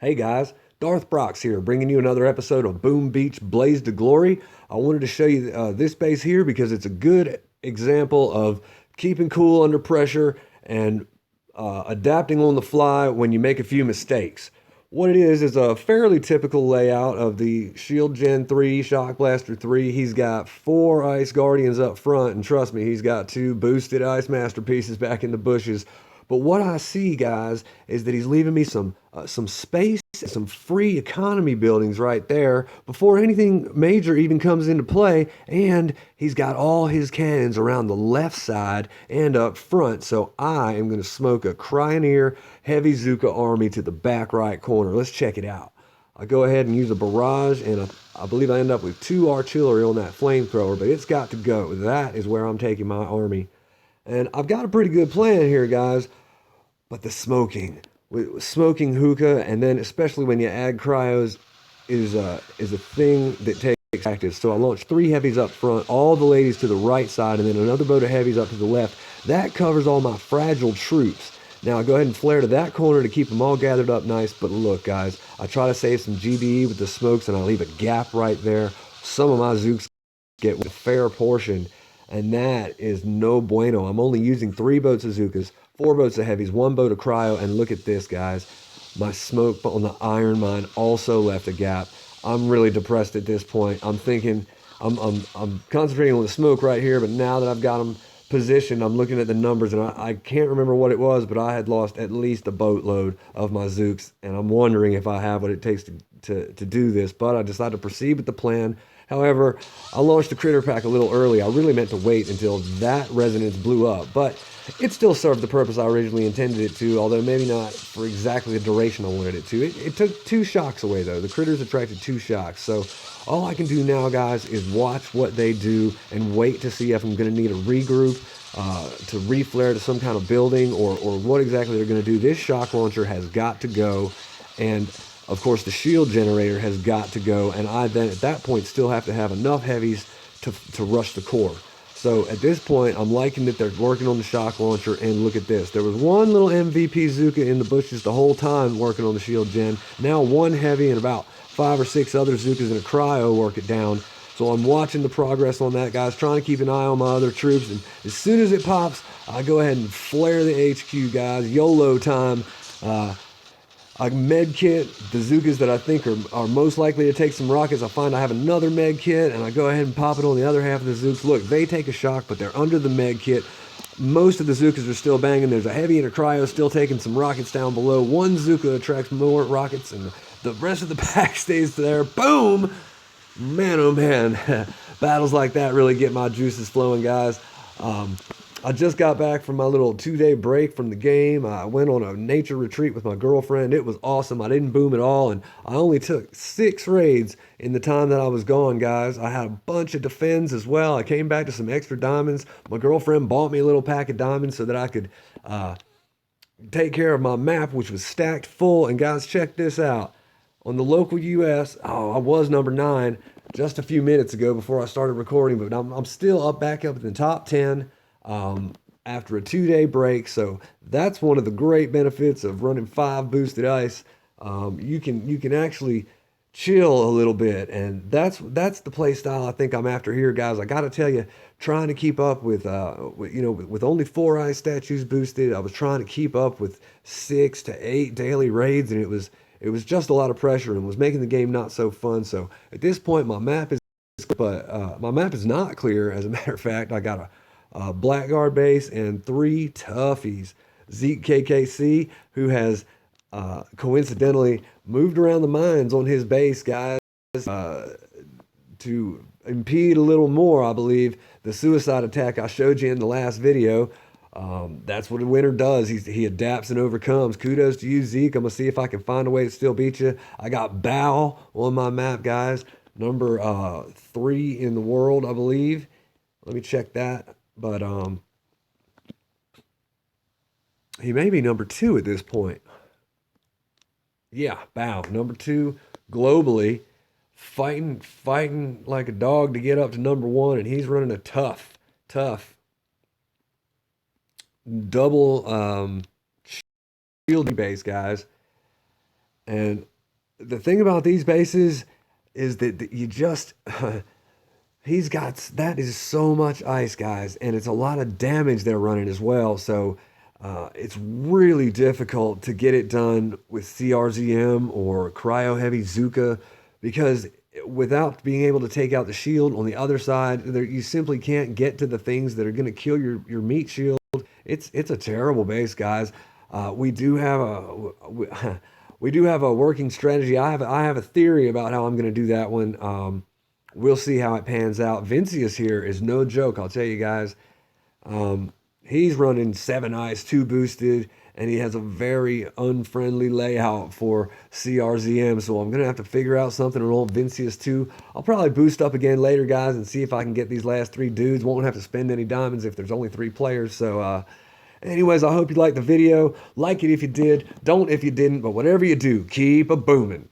Hey guys, Darth Brox here, bringing you another episode of Boom Beach Blaze to Glory. I wanted to show you this base here because it's a good example of keeping cool under pressure and adapting on the fly when you make a few mistakes. What it is a fairly typical layout of the Shield Gen 3, Shock Blaster 3. He's got 4 Ice Guardians up front, and trust me, he's got 2 boosted Ice Masterpieces back in the bushes. But what I see, guys, is that he's leaving me some space, some free economy buildings right there before anything major even comes into play. And he's got all his cannons around the left side and up front. So I am going to smoke a Cryoneer heavy Zooka army to the back right corner. Let's check it out. I go ahead and use a barrage, and I believe I end up with 2 artillery on that flamethrower, but it's got to go. That is where I'm taking my army. And I've got a pretty good plan here, guys. But the smoking hookah, and then especially when you add cryos, is a thing that takes practice. So I launched 3 heavies up front, all the ladies to the right side, and then another boat of heavies up to the left. That covers all my fragile troops. Now I go ahead and flare to that corner to keep them all gathered up nice. But look, guys, I try to save some GBE with the smokes, and I leave a gap right there. Some of my Zooks get a fair portion, and that is no bueno. I'm only using 3 boats of Zookas, 4 boats of heavies, 1 boat of cryo, and look at this, guys. My smoke on the iron mine also left a gap. I'm really depressed at this point. I'm thinking, I'm concentrating on the smoke right here, but now that I've got them positioned, I'm looking at the numbers, and I can't remember what it was, but I had lost at least a boatload of my Zooks, and I'm wondering if I have what it takes to do this, but I decided to proceed with the plan. However, I launched the critter pack a little early. I really meant to wait until that resonance blew up, but it still served the purpose I originally intended it to, although maybe not for exactly the duration I wanted it to. It took 2 shocks away, though. The critters attracted 2 shocks, so all I can do now, guys, is watch what they do and wait to see if I'm going to need a regroup, to reflare to some kind of building, or what exactly they're going to do. This shock launcher has got to go, and of course the shield generator has got to go, and I then at that point still have to have enough heavies to rush the core. So at this point, I'm liking that they're working on the shock launcher, and look at this. There was one little MVP Zooka in the bushes the whole time working on the shield gen. Now 1 heavy and about 5 or 6 other Zookas and a cryo work it down. So I'm watching the progress on that, guys, trying to keep an eye on my other troops. And as soon as it pops, I go ahead and flare the HQ, guys. YOLO time. I med kit the Zookas that I think are most likely to take some rockets. I find I have another med kit, and I go ahead and pop it on the other half of the Zooks. Look, they take a shock, but they're under the med kit. Most of the Zookas are still banging. There's a heavy and a cryo still taking some rockets down below. 1 Zooka attracts more rockets, and the rest of the pack stays there. Boom! Man, oh man. Battles like that really get my juices flowing, guys. I just got back from my little 2-day break from the game. I went on a nature retreat with my girlfriend. It was awesome. I didn't boom at all, and I only took 6 raids in the time that I was gone, guys. I had a bunch of defends as well. I came back to some extra diamonds. My girlfriend bought me a little pack of diamonds so that I could take care of my map, which was stacked full. And guys, check this out. On the local US, I was number 9 just a few minutes ago before I started recording, but I'm still back up in the top 10. After a 2-day break. So that's one of the great benefits of running 5 boosted ice. You can actually chill a little bit, and that's the play style I think I'm after here, guys. I got to tell you, trying to keep up with only 4 ice statues boosted, I was trying to keep up with 6 to 8 daily raids, and it was just a lot of pressure and was making the game not so fun. So at this point, my map is not clear. As a matter of fact, I got a Blackguard base and 3 toughies. Zeke KKC, who has coincidentally moved around the mines on his base, guys, to impede a little more, I believe, the suicide attack I showed you in the last video. That's what a winner does. He adapts and overcomes. Kudos to you, Zeke. I'm going to see if I can find a way to still beat you. I got Bow on my map, guys. Number 3 in the world, I believe. Let me check that. But he may be number 2 at this point. Yeah, Bow, number 2 globally, fighting like a dog to get up to number 1, and he's running a tough double shield base, guys. And the thing about these bases is that you just he's got that is so much ice, guys, and it's a lot of damage they're running as well. So it's really difficult to get it done with CRZM or Cryo Heavy Zooka because without being able to take out the shield on the other side, you simply can't get to the things that are going to kill your meat shield. It's a terrible base, guys. We do have we do have a working strategy. I have a theory about how I'm going to do that one. We'll see how it pans out. Vincius here is no joke, I'll tell you guys. He's running 7 ice, 2 boosted, and he has a very unfriendly layout for CRZM. So I'm going to have to figure out something on old Vincius too. I'll probably boost up again later, guys, and see if I can get these last 3 dudes. Won't have to spend any diamonds if there's only 3 players. So anyways, I hope you liked the video. Like it if you did. Don't if you didn't. But whatever you do, keep a booming.